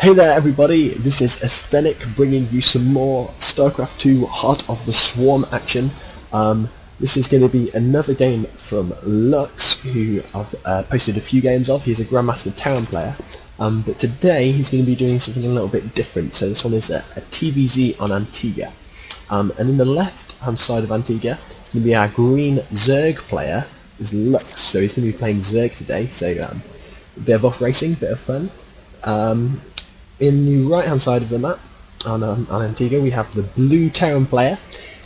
Hey there everybody, this is Aesthetic bringing you some more StarCraft 2 Heart of the Swarm action. This is going to be another game from Lux, who I've posted a few games of. He's a Grandmaster Terran player, but today he's going to be doing something a little bit different. So this one is a TVZ on Antigua. And in the left hand side of Antigua is going to be our green Zerg player, is Lux. So he's going to be playing Zerg today, so a bit of off racing, bit of fun. In the right hand side of the map on Antigua we have the blue Terran player.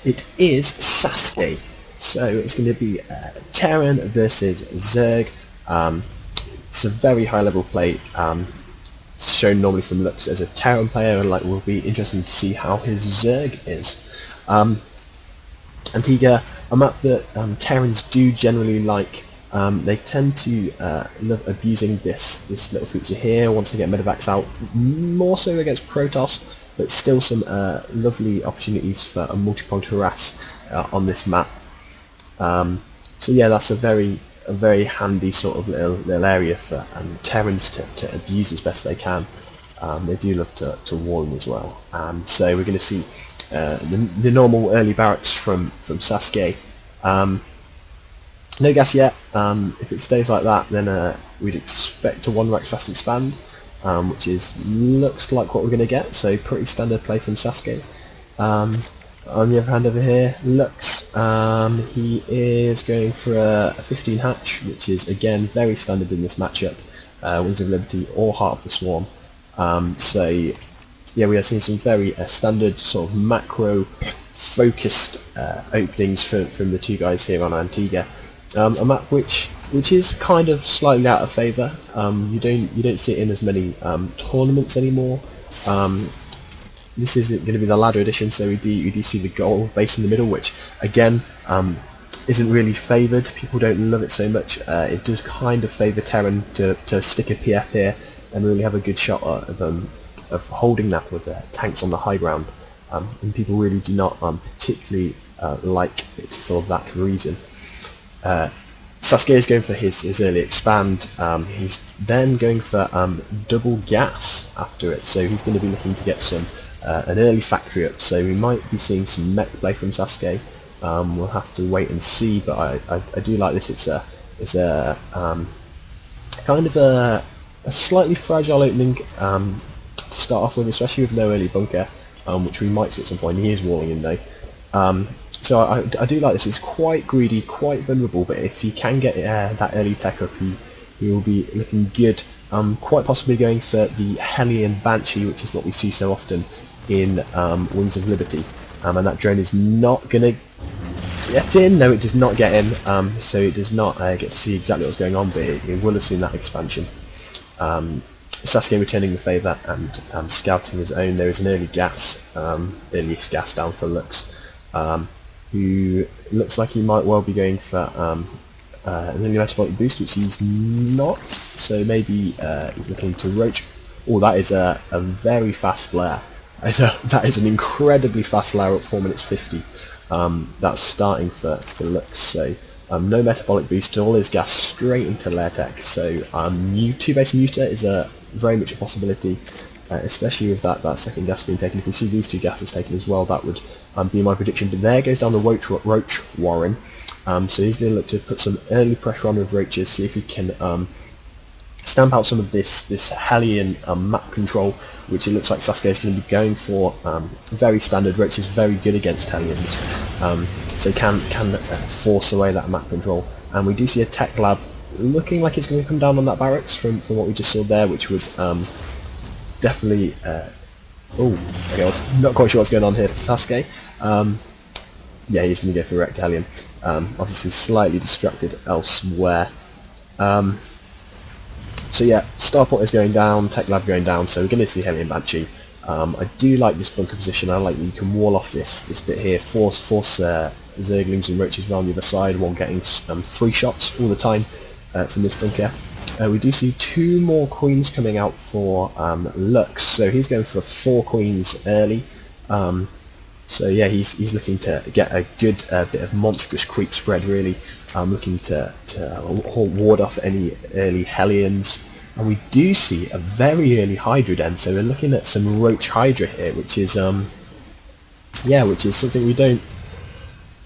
It is Saske. So it's going to be Terran versus Zerg. It's a very high level play, shown normally from Lux as a Terran player, and will be interesting to see how his Zerg is. Antigua, a map that Terrans do generally like. They tend to love abusing this little feature here once they get medevacs out, more so against Protoss, but still some lovely opportunities for a multi-point harass on this map. So yeah, that's a very handy sort of little area for Terrans to abuse as best they can. They do love to warn as well. So we're going to see the normal early barracks from Saske. No gas yet. If it stays like that, then we'd expect a 1 rack fast expand, which looks like what we're going to get. So pretty standard play from Saske. On the other hand, over here, Lux, he is going for a 15 hatch, which is again very standard in this matchup. Wings of Liberty or Heart of the Swarm. So yeah, we are seeing some very standard sort of macro focused openings from the two guys here on Antigua. A map which is kind of slightly out of favour. You don't see it in as many tournaments anymore. This isn't going to be the ladder edition, so we do see the gold base in the middle, which again isn't really favoured. People don't love it so much. It does kind of favour Terran to stick a PF here and really have a good shot of holding that with tanks on the high ground. And people really do not particularly like it for that reason. Saske is going for his early expand. He's then going for double gas after it, so he's going to be looking to get an early factory up. So we might be seeing some mech play from Saske. We'll have to wait and see, but I do like this. It's a kind of a slightly fragile opening to start off with, especially with no early bunker, which we might see at some point. He is walling in though. So I do like this. It's quite greedy, quite vulnerable, but if he can get that early tech up, he will be looking good. Quite possibly going for the Hellion Banshee, which is what we see so often in Wings of Liberty. And that drone is not going to get in. No, it does not get in. So it does not get to see exactly what's going on, but it will have seen that expansion. Saske returning the favour and scouting his own. There is an early earliest gas down for Lux. Who looks like he might well be going for an early metabolic boost, which he's not, so maybe he's looking to roach. Oh, that is a very fast layer. That is an incredibly fast layer at 4 minutes 50. That's starting for Lux, so no metabolic boost, all his gas straight into lair tech, so 2-base muter is very much a possibility. Especially with that second gas being taken. If we see these two gases taken as well, that would be my prediction. But there goes down the Roach Warren. So he's going to look to put some early pressure on with Roaches, see if he can stamp out some of this Hellion map control, which it looks like Saske is going to be going for. Very standard. Roach is very good against Hellions, so can force away that map control. And we do see a tech lab looking like it's going to come down on that barracks from what we just saw there, which would definitely. Okay, I was not quite sure what's going on here for Saske. Yeah, he's going to go for Wrecked Hellion. Obviously, slightly distracted elsewhere. So yeah, Starport is going down, Tech Lab going down. So we're going to see Hellion Banshee. I do like this bunker position. I like that you can wall off this bit here, force Zerglings and Roaches around the other side while getting free shots all the time from this bunker. We do see 2 more queens coming out for Lux, so he's going for 4 queens early. So yeah, he's looking to get a good bit of monstrous creep spread really. Looking to ward off any early Hellions. And we do see a very early Hydra den, so we're looking at some Roach Hydra here, which is which is something we don't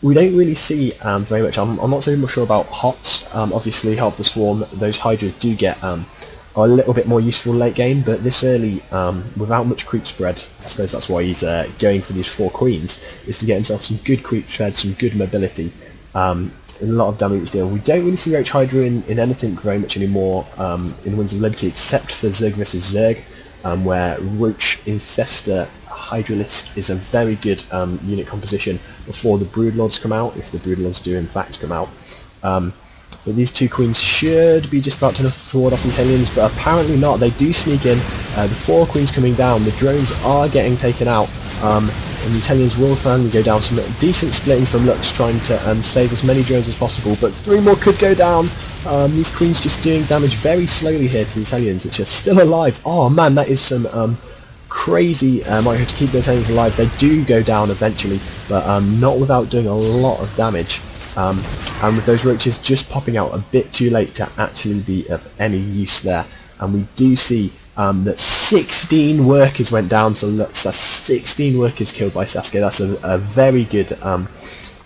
really see very much. I'm not so much sure about HotS. Obviously, Heart of the Swarm, those Hydras do get are a little bit more useful late game, but this early, without much creep spread, I suppose that's why he's going for these 4 queens, is to get himself some good creep spread, some good mobility, a lot of damage deal. We don't really see Roach Hydra in anything very much anymore in Winds of Liberty, except for Zerg vs Zerg, where Roach Infester Hydralisk is a very good unit composition before the Broodlords come out, if the Broodlords do in fact come out. But these 2 queens should be just about enough to ward off these aliens, but apparently not. They do sneak in. The 4 queens coming down, the drones are getting taken out, and these aliens will finally go down. Some decent splitting from Lux, trying to save as many drones as possible, but 3 more could go down. These queens just doing damage very slowly here to these aliens, which are still alive. Oh man, that is some crazy. Might have to keep those aliens alive. They do go down eventually, but not without doing a lot of damage. And with those roaches just popping out a bit too late to actually be of any use there. And we do see that 16 workers went down for Lux. That's 16 workers killed by Saske. That's a very good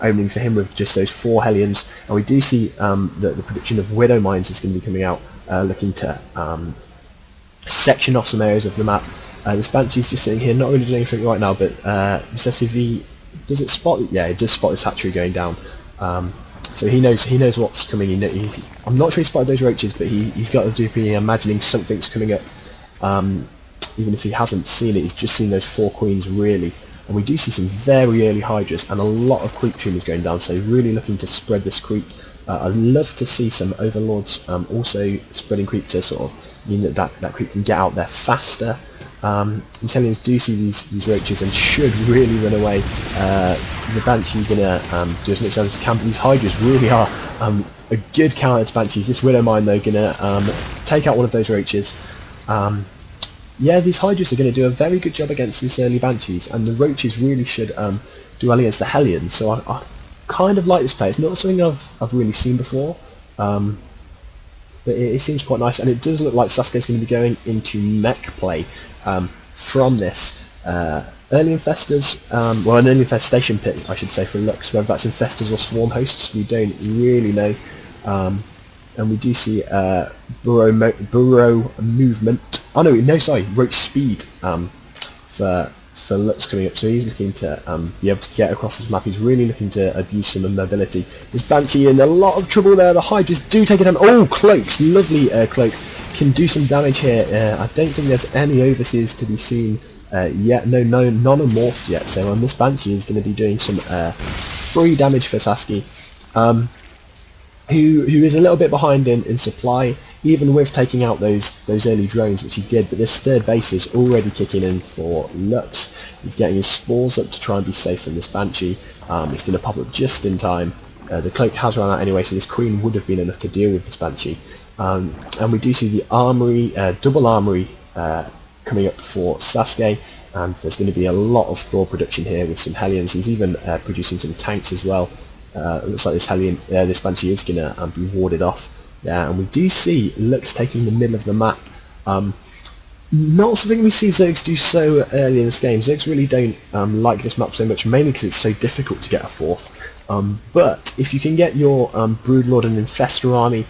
opening for him with just those 4 Hellions. And we do see that the prediction of Widow Mines is going to be coming out, looking to section off some areas of the map. This Banshee's just sitting here, not really doing anything right now, but Necessity, does it spot? Yeah, it does spot this hatchery going down. So he knows what's coming. I'm not sure he spotted those roaches, but he's got to be imagining something's coming up. Even if he hasn't seen it, he's just seen those 4 queens really. And we do see some very early Hydras and a lot of creep tumors going down, so really looking to spread this creep. I'd love to see some Overlords also spreading creep to sort of mean that creep can get out there faster. Intelligens do see these roaches and should really run away. The Banshee's going to do as much damage as he can, but these Hydras really are a good counter to Banshees. This Widow Mine though going to take out one of those roaches. Yeah, these Hydras are going to do a very good job against these early Banshees, and the roaches really should do well against the Hellions. So I kind of like this play. It's not something I've really seen before, but it seems quite nice, and it does look like Saske's going to be going into mech play from this. Early infestors, well, an early infestation pit, I should say, for Lux, whether that's infestors or swarm hosts, we don't really know. And we do see burrow movement. Oh no, sorry, roach speed for Lux coming up. So he's looking to be able to get across this map. He's really looking to abuse some mobility. This Banshee in a lot of trouble there. The Hydras do take it down. Oh, Cloaks, lovely Cloak. Can do some damage here. I don't think there's any overseers to be seen yet. No, none are morphed yet. So this Banshee is going to be doing some free damage for Saske, who is a little bit behind in supply, even with taking out those early drones, which he did. But this third base is already kicking in for Lux. He's getting his spores up to try and be safe from this Banshee. It's going to pop up just in time. The Cloak has run out anyway, so this Queen would have been enough to deal with this Banshee. And we do see the armory, double armory coming up for Saske, and there's going to be a lot of Thor production here with some Hellions. He's even producing some tanks as well. It looks like this Banshee is going to be warded off. Yeah, and we do see Lux taking the middle of the map. Not something we see Zergs do so early in this game. Zergs really don't like this map so much, mainly because it's so difficult to get a fourth. But if you can get your Broodlord and Infestor army,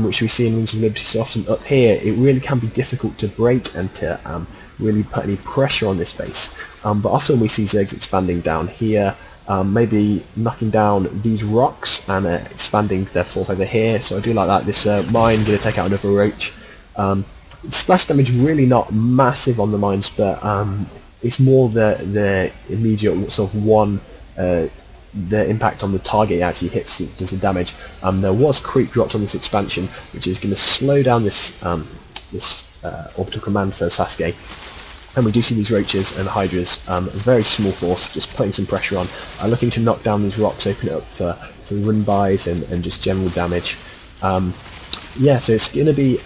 which we see in Winds of Liberty so often up here, it really can be difficult to break and to really put any pressure on this base. But often we see Zergs expanding down here, maybe knocking down these rocks and expanding their fourth over here. So I do like that. This mine going to take out another roach. Splash damage really not massive on the mines, but it's more the immediate sort of one, the impact on the target it actually hits does the damage. There was creep dropped on this expansion, which is going to slow down this orbital command for Saske. And we do see these roaches and hydras, a very small force, just putting some pressure on, looking to knock down these rocks, open it up for run-bys and just general damage. Yeah, so it's going to be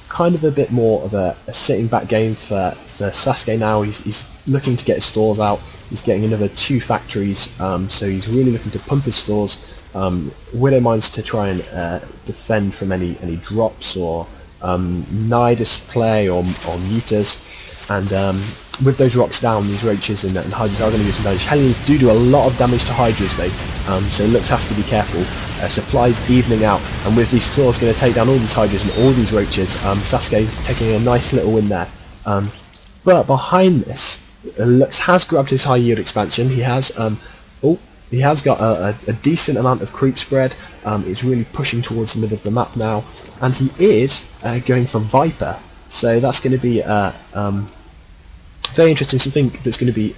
kind of a bit more of a sitting back game for Saske now. He's looking to get his stores out. He's getting another 2 factories, so he's really looking to pump his stores. Widow Mines to try and defend from any drops or Nidus play or Mutas, and with those rocks down, these roaches and Hydras are going to do some damage. Hellions do a lot of damage to Hydras though, so Lux has to be careful. Supplies evening out, and with these Thors going to take down all these Hydras and all these roaches, Saske taking a nice little win there. But behind this, Lux has grabbed his high yield expansion. He has he has got a decent amount of creep spread. He's really pushing towards the middle of the map now, and he is going for Viper. So that's going to be very interesting. Something that's going to be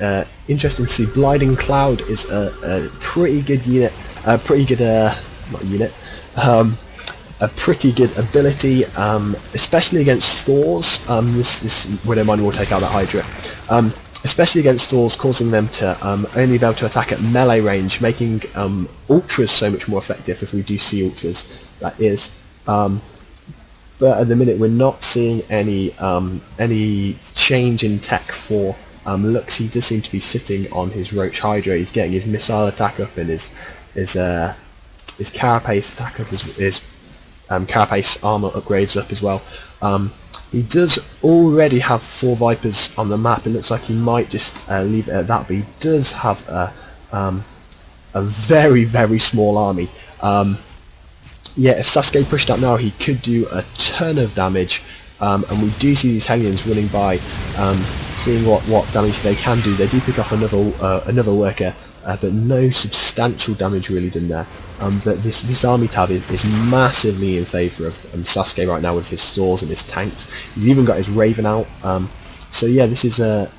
interesting to see. Blinding Cloud is a pretty good unit, a pretty good not unit, a pretty good ability, especially against Thors. This Widowminer will take out that Hydra. Especially against Thors, causing them to only be able to attack at melee range, making Ultras so much more effective if we do see Ultras, that is. But at the minute we're not seeing any change in tech for Lux. He does seem to be sitting on his Roach Hydra. He's getting his missile attack up and his carapace attack up, his carapace armor upgrades up as well. He does already have 4 Vipers on the map. It looks like he might just leave it at that, but he does have a very, very small army. Yeah, if Saske pushed up now, he could do a ton of damage, and we do see these Hellions running by, seeing what damage they can do. They do pick off another worker, but no substantial damage really done there. But this army tab is massively in favour of Saske right now with his Thors and his tanks. He's even got his Raven out. So yeah, this is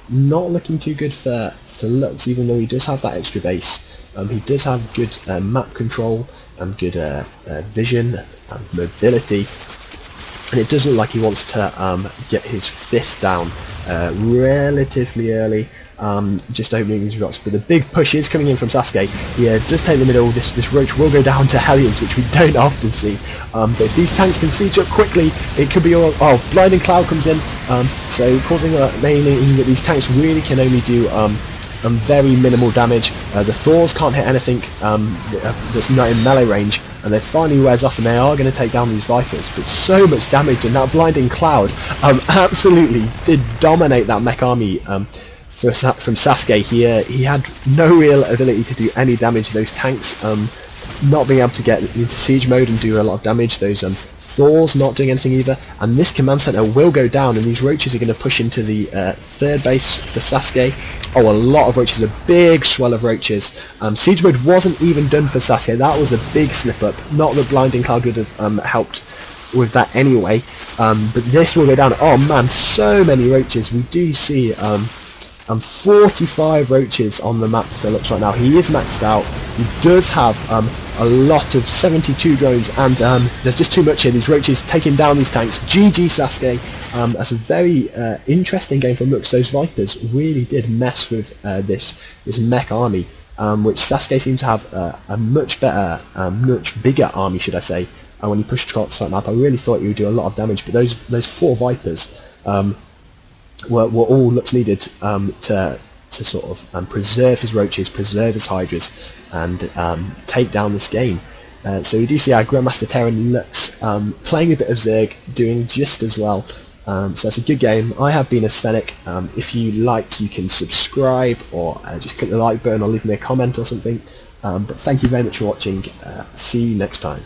not looking too good for Lux, even though he does have that extra base. He does have good map control and good vision and mobility. And it does look like he wants to get his 5th down relatively early. Just opening these rocks, but the big push is coming in from Saske. He does take the middle. This Roach will go down to Hellions, which we don't often see. But if these tanks can siege up quickly, it could be all. Oh, Blinding Cloud comes in, so causing mainly that these tanks really can only do very minimal damage. The Thors can't hit anything that's not in melee range, and they finally wears off, and they are going to take down these Vipers. But so much damage, and that Blinding Cloud absolutely did dominate that mech army. From Saske, he had no real ability to do any damage to those tanks, not being able to get into siege mode and do a lot of damage. Those Thors not doing anything either, and this command center will go down, and these Roaches are going to push into the 3rd base for Saske. Oh, a lot of Roaches, a big swell of Roaches. Siege mode wasn't even done for Saske. That was a big slip up. Not that Blinding Cloud would have helped with that anyway, but this will go down. Oh man, so many Roaches. We do see 45 Roaches on the map for Lux right now. He is maxed out. He does have a lot of 72 drones, and there's just too much here. These Roaches taking down these tanks. GG Saske. That's a very interesting game from Lux. Those Vipers really did mess with this mech army, which Saske seems to have a much better, much bigger army, should I say. When he pushed across that map, I really thought he would do a lot of damage, but those 4 Vipers were all Lux needed to sort of preserve his Roaches, preserve his Hydras, and take down this game. So we do see our Grandmaster Terran Lux playing a bit of Zerg, doing just as well. So it's a good game. I have been Aesthetic. If you liked, you can subscribe, or just click the like button, or leave me a comment or something. But thank you very much for watching. See you next time.